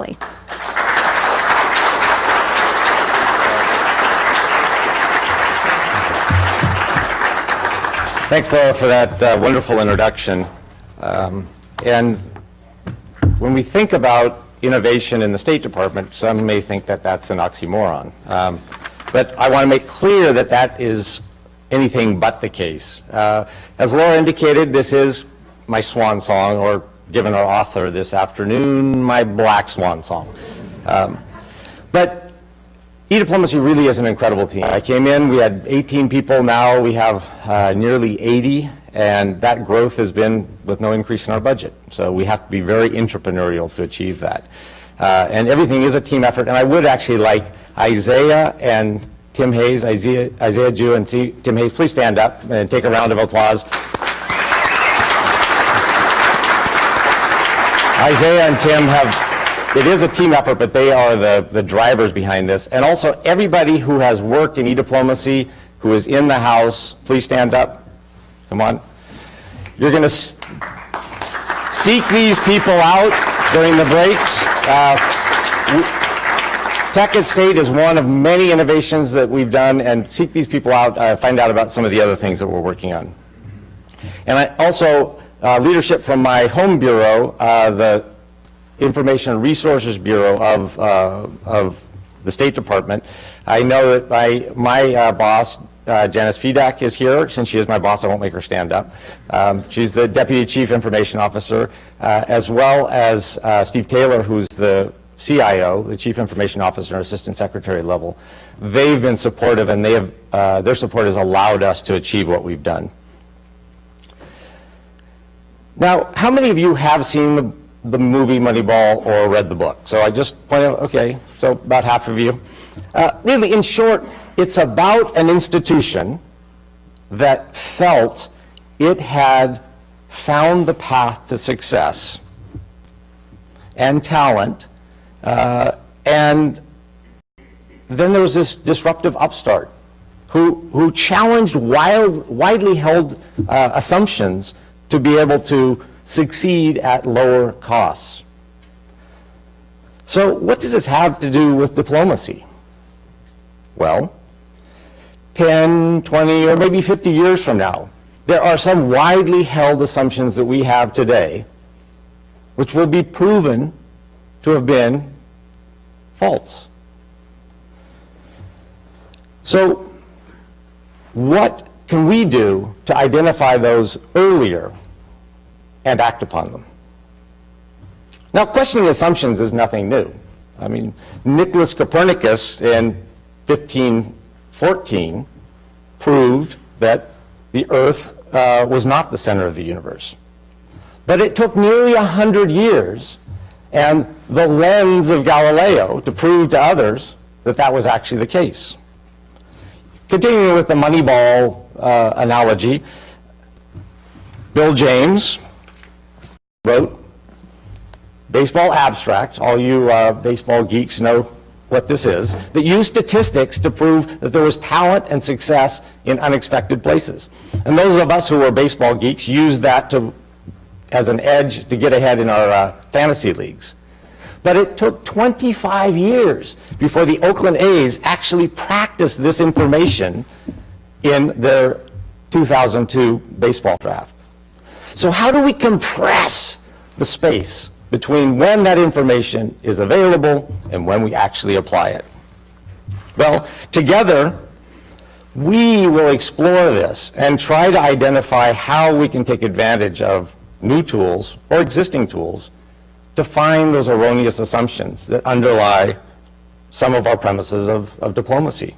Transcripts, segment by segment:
Boly. Thanks, Laura, for that wonderful introduction. And when we think about innovation in the State Department, some may think that that's an oxymoron. But I want to make clear that that is anything but the case. As Laura indicated, this is my swan song, or given our author this afternoon, my black swan song. But eDiplomacy really is an incredible team. I came in, we had 18 people, now we have nearly 80, and that growth has been with no increase in our budget. So we have to be very entrepreneurial to achieve that. And everything is a team effort, and I would actually like Isaiah and Tim Hayes, Isaiah Jew and Tim Hayes, please stand up and take a round of applause. Isaiah and Tim it is a team effort, but they are the drivers behind this. And also everybody who has worked in eDiplomacy, who is in the House, please stand up. Come on. You're going to seek these people out during the breaks. Tech at State is one of many innovations that we've done, and seek these people out, find out about some of the other things that we're working on. And I also, leadership from my home bureau, the Information and Resources Bureau of the State Department. I know that my boss, Janice Fedak, is here. Since she is my boss, I won't make her stand up. She's the Deputy Chief Information Officer, as well as Steve Taylor, who's the CIO, the Chief Information Officer, Assistant Secretary level. They've been supportive, and their support has allowed us to achieve what we've done. Now, how many of you have seen the movie Moneyball or read the book? So I just pointed out, okay, so about half of you. Really, in short, it's about an institution that felt it had found the path to success and talent, and then there was this disruptive upstart who challenged widely held assumptions to be able to succeed at lower costs. So what does this have to do with diplomacy? Well, 10, 20, or maybe 50 years from now, there are some widely held assumptions that we have today which will be proven to have been false. So what can we do to identify those earlier and act upon them? Now, questioning assumptions is nothing new. I mean, Nicholas Copernicus in 1514 proved that the Earth was not the center of the universe. But it took nearly 100 years and the lens of Galileo to prove to others that that was actually the case. Continuing with the Moneyball analogy, Bill James wrote baseball abstract. All you baseball geeks know what this is, that used statistics to prove that there was talent and success in unexpected places. And those of us who are baseball geeks use that as an edge to get ahead in our fantasy leagues. But it took 25 years before the Oakland A's actually practiced this information in their 2002 baseball draft. So how do we compress the space between when that information is available and when we actually apply it? Well, together, we will explore this and try to identify how we can take advantage of new tools or existing tools to find those erroneous assumptions that underlie some of our premises of diplomacy.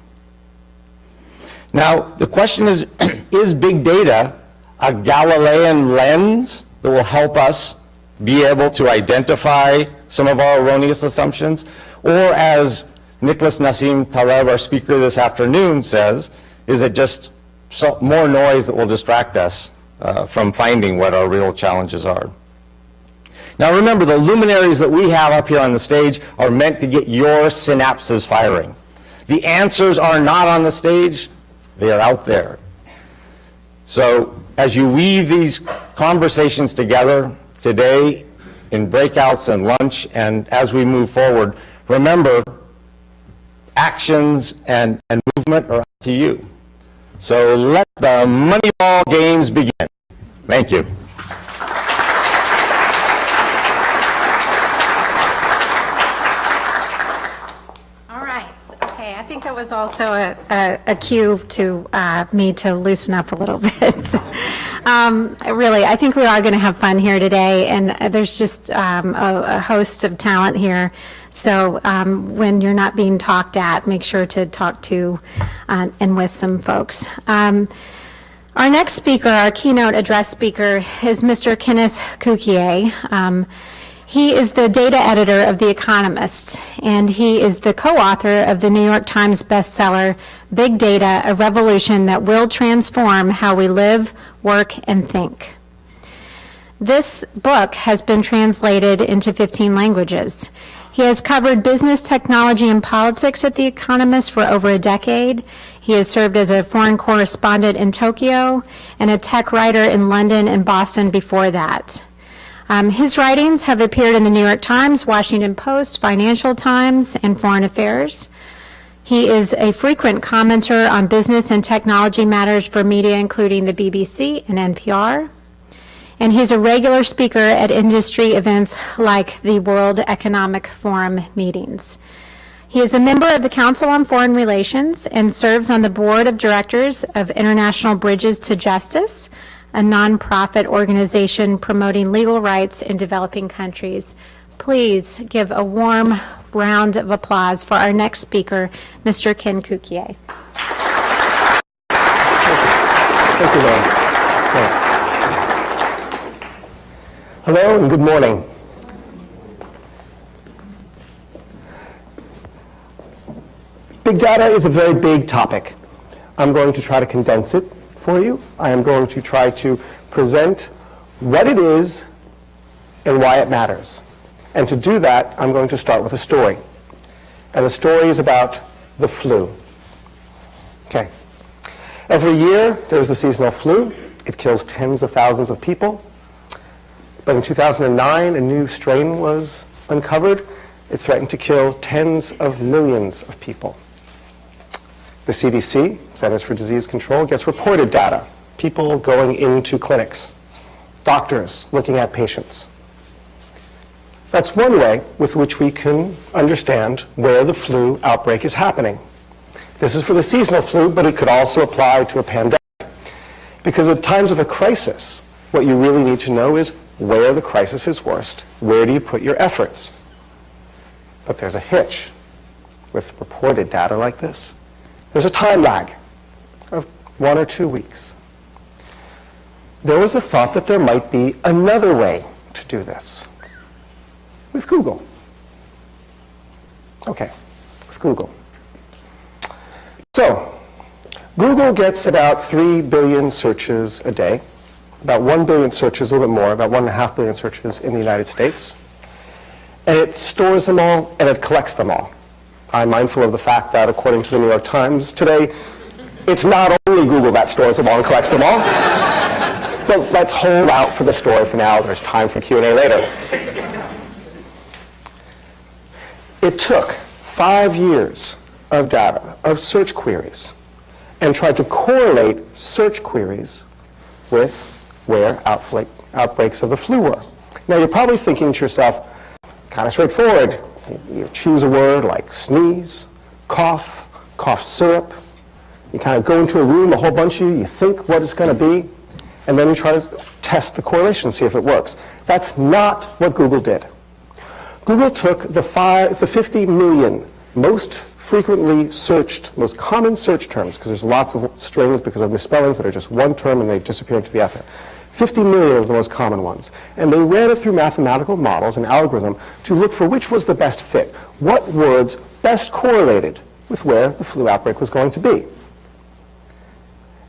Now, the question is big data a Galilean lens that will help us be able to identify some of our erroneous assumptions? Or as Nicholas Nassim Taleb, our speaker this afternoon, says, is it just more noise that will distract us from finding what our real challenges are? Now remember, the luminaries that we have up here on the stage are meant to get your synapses firing. The answers are not on the stage, they are out there. So as you weave these conversations together today, in breakouts and lunch, and as we move forward, remember, actions and movement are up to you. So let the Moneyball games begin. Thank you. All right. Okay, I think that was also a cue to me to loosen up a little bit. Really, I think we are going to have fun here today, and there's just a host of talent here. So when you're not being talked at, make sure to talk to and with some folks. Our next speaker, our keynote address speaker, is Mr. Kenneth Cukier. He is the data editor of The Economist, and he is the co-author of the New York Times bestseller, Big Data, A Revolution That Will Transform How We Live, Work, and Think. This book has been translated into 15 languages. He has covered business, technology, and politics at The Economist for over a decade. He has served as a foreign correspondent in Tokyo and a tech writer in London and Boston before that. His writings have appeared in the New York Times, Washington Post, Financial Times, and Foreign Affairs. He is a frequent commenter on business and technology matters for media, including the BBC and NPR. And he's a regular speaker at industry events like the World Economic Forum meetings. He is a member of the Council on Foreign Relations and serves on the board of directors of International Bridges to Justice, a nonprofit organization promoting legal rights in developing countries. Please give a warm round of applause for our next speaker, Mr. Ken Cukier. Thank you, Lauren. Hello and good morning. Big data is a very big topic. I'm going to try to condense it for you. I am going to try to present what it is and why it matters. And to do that, I'm going to start with a story. And the story is about the flu. Okay. Every year, there's the seasonal flu. It kills tens of thousands of people. But in 2009, a new strain was uncovered. It threatened to kill tens of millions of people. The CDC, Centers for Disease Control, gets reported data. People going into clinics, doctors looking at patients. That's one way with which we can understand where the flu outbreak is happening. This is for the seasonal flu, but it could also apply to a pandemic. Because at times of a crisis, what you really need to know is where the crisis is worst. Where do you put your efforts? But there's a hitch with reported data like this. There's a time lag of 1 or 2 weeks. There was a thought that there might be another way to do this with Google. Okay, with Google. So, Google gets about 3 billion searches a day, about 1 billion searches, a little bit more, about 1.5 billion searches in the United States. And it stores them all and it collects them all. I'm mindful of the fact that, according to the New York Times today, it's not only Google that stores them all and collects them all. But let's hold out for the story for now. There's time for Q&A later. It took 5 years of data, of search queries, and tried to correlate search queries with where outbreaks of the flu were. Now, you're probably thinking to yourself, kind of straightforward. You choose a word like sneeze, cough, cough syrup. You kind of go into a room, a whole bunch of you think what it's going to be, and then you try to test the correlation, see if it works. That's not what Google did. Google took the 50 million most frequently searched, most common search terms, because there's lots of strings because of misspellings that are just one term and they disappear into the ether. 50 million of the most common ones. And they ran it through mathematical models and algorithm to look for which was the best fit. What words best correlated with where the flu outbreak was going to be.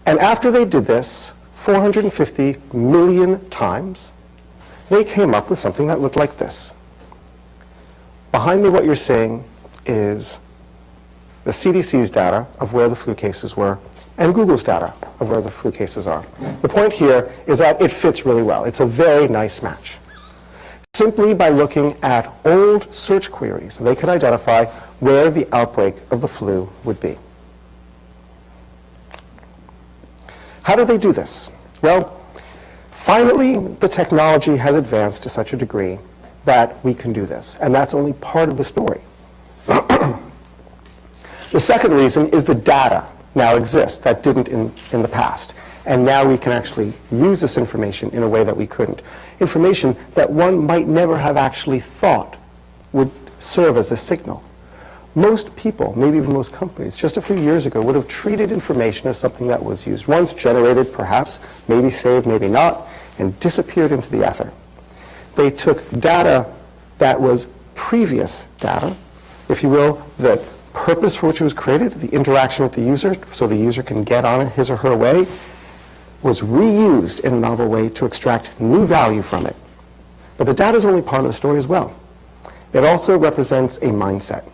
And after they did this 450 million times, they came up with something that looked like this. Behind me, what you're seeing is the CDC's data of where the flu cases were and Google's data of where the flu cases are. The point here is that it fits really well. It's a very nice match. simply by looking at old search queries. They could identify where the outbreak of the flu would be. How do they do this? Well, finally, the technology has advanced to such a degree that we can do this, and that's only part of the story. The second reason is the data now exists that didn't in the past, and now we can actually use this information in a way that we couldn't. Information that one might never have actually thought would serve as a signal. Most people, maybe even most companies, just a few years ago would have treated information as something that was used once, generated perhaps, maybe saved, maybe not, and disappeared into the ether. They took data that was previous data, if you will, the purpose for which it was created, the interaction with the user, so the user can get on it his or her way, was reused in a novel way to extract new value from it. But the data is only part of the story as well. It also represents a mindset.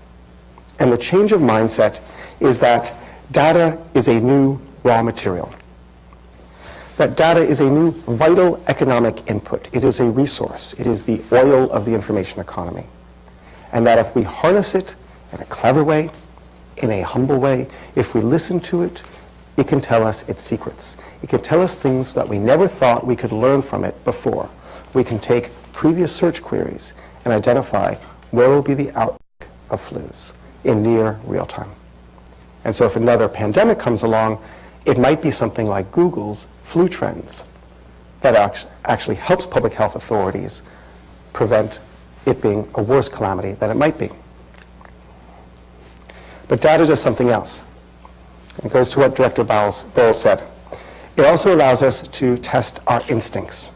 And the change of mindset is that data is a new raw material. That data is a new vital economic input. It is a resource. It is the oil of the information economy. And that if we harness it in a clever way, in a humble way, if we listen to it, it can tell us its secrets. It can tell us things that we never thought we could learn from it before. We can take previous search queries and identify where will be the outbreak of flus in near real time. And so if another pandemic comes along, it might be something like Google's flu trends that actually helps public health authorities prevent it being a worse calamity than it might be. But data does something else. It goes to what Director Boly said. It also allows us to test our instincts.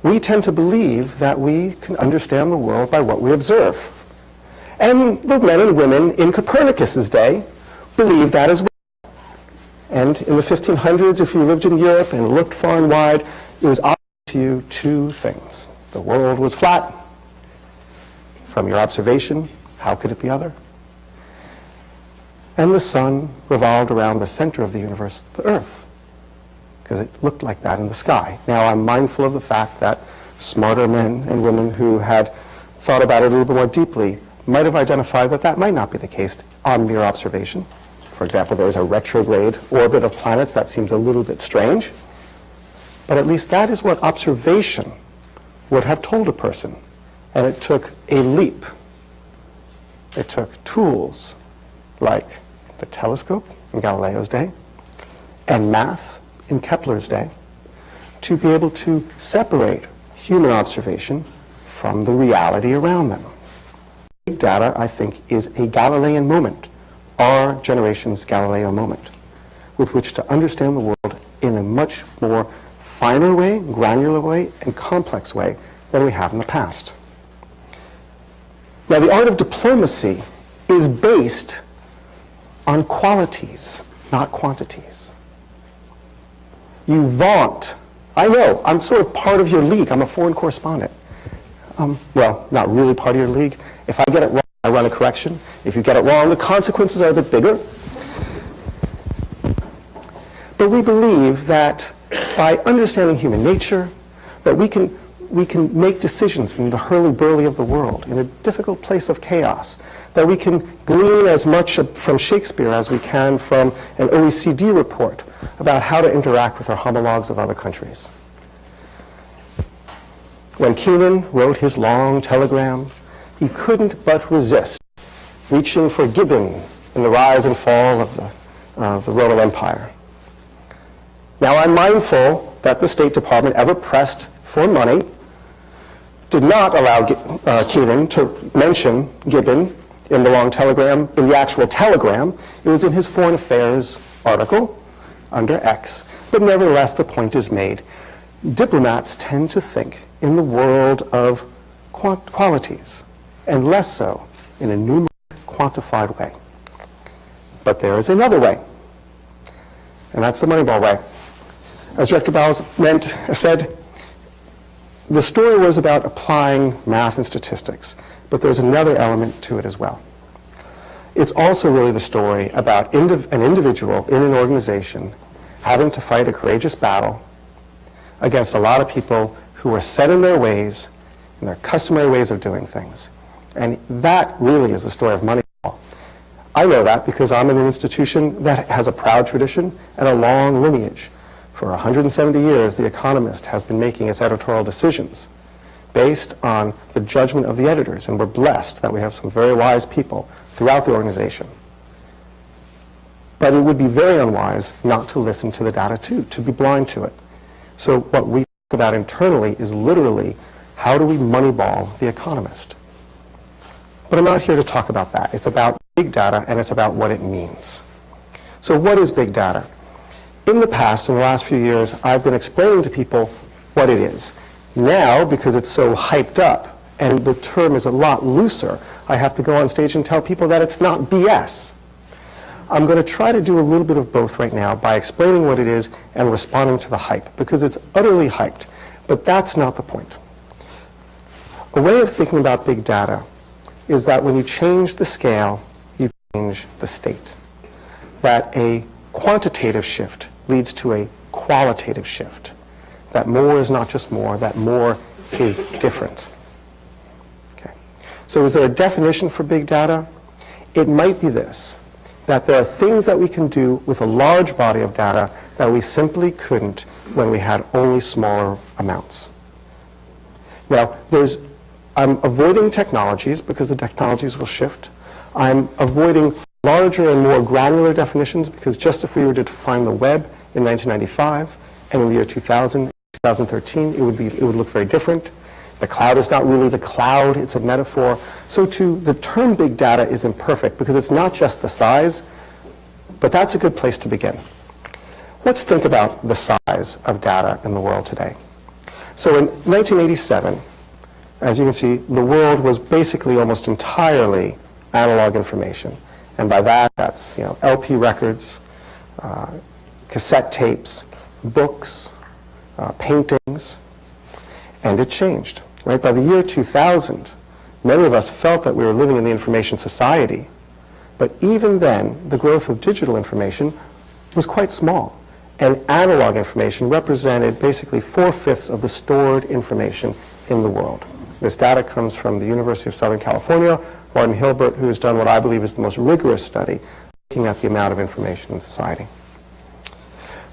We tend to believe that we can understand the world by what we observe. And the men and women in Copernicus's day believed that as well. And in the 1500s, if you lived in Europe and looked far and wide, it was obvious to you two things. The world was flat. From your observation, how could it be other? And the sun revolved around the center of the universe, the Earth, because it looked like that in the sky. Now, I'm mindful of the fact that smarter men and women who had thought about it a little bit more deeply might have identified that that might not be the case on mere observation. For example, there is a retrograde orbit of planets. That seems a little bit strange. But at least that is what observation would have told a person. And it took a leap. It took tools like the telescope in Galileo's day and math in Kepler's day to be able to separate human observation from the reality around them. Big data, I think, is a Galilean moment, our generation's Galileo moment, with which to understand the world in a much more finer way, granular way, and complex way than we have in the past. Now, the art of diplomacy is based on qualities, not quantities. You vaunt. I know, I'm sort of part of your league. I'm a foreign correspondent. Well, not really part of your league. If I get it wrong, I run a correction. If you get it wrong, the consequences are a bit bigger. But we believe that by understanding human nature, that we can make decisions in the hurly-burly of the world, in a difficult place of chaos, that we can glean as much from Shakespeare as we can from an OECD report about how to interact with our homologues of other countries. When Keenan wrote his long telegram, he couldn't but resist reaching for Gibbon in the rise and fall of the Roman Empire. Now, I'm mindful that the State Department, ever pressed for money, did not allow Keenan to mention Gibbon in the long telegram, in the actual telegram. It was in his Foreign Affairs article under X. But nevertheless, the point is made. Diplomats tend to think in the world of qualities, and less so in a numeric, quantified way. But there is another way, and that's the Moneyball way. As Director Boly said, the story was about applying math and statistics, but there's another element to it as well. It's also really the story about an individual in an organization having to fight a courageous battle against a lot of people who are set in their ways, in their customary ways of doing things. And that really is the story of Moneyball. I know that because I'm in an institution that has a proud tradition and a long lineage. For 170 years, The Economist has been making its editorial decisions based on the judgment of the editors, and we're blessed that we have some very wise people throughout the organization. But it would be very unwise not to listen to the data too, to be blind to it. So what we talk about internally is literally, how do we Moneyball The Economist? But I'm not here to talk about that. It's about big data, and it's about what it means. So what is big data? In the past, in the last few years, I've been explaining to people what it is. Now, because it's so hyped up and the term is a lot looser, I have to go on stage and tell people that it's not BS. I'm going to try to do a little bit of both right now by explaining what it is and responding to the hype, because it's utterly hyped. But that's not the point. A way of thinking about big data is that when you change the scale, you change the state. That a quantitative shift leads to a qualitative shift. That more is not just more, that more is different. Okay. So is there a definition for big data? It might be this, that there are things that we can do with a large body of data that we simply couldn't when we had only smaller amounts. Now, I'm avoiding technologies because the technologies will shift. I'm avoiding larger and more granular definitions because just if we were to define the web in 1995 and in the year 2000, 2013, it would look very different. The cloud is not really the cloud, it's a metaphor. So too, the term big data is imperfect because it's not just the size, but that's a good place to begin. Let's think about the size of data in the world today. So in 1987, as you can see, the world was basically almost entirely analog information. And by that, that's LP records, cassette tapes, books, paintings, and it changed. Right? By the year 2000, many of us felt that we were living in the information society, but even then, the growth of digital information was quite small, and analog information represented basically 4/5 of the stored information in the world. This data comes from the University of Southern California, Martin Hilbert, who has done what I believe is the most rigorous study looking at the amount of information in society.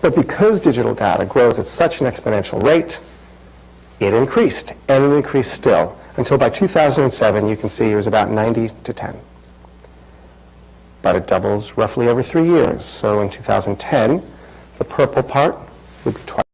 But because digital data grows at such an exponential rate, it increased, and it increased still, until by 2007, you can see it was about 90 to 10. But it doubles roughly every 3 years. So in 2010, the purple part would be twice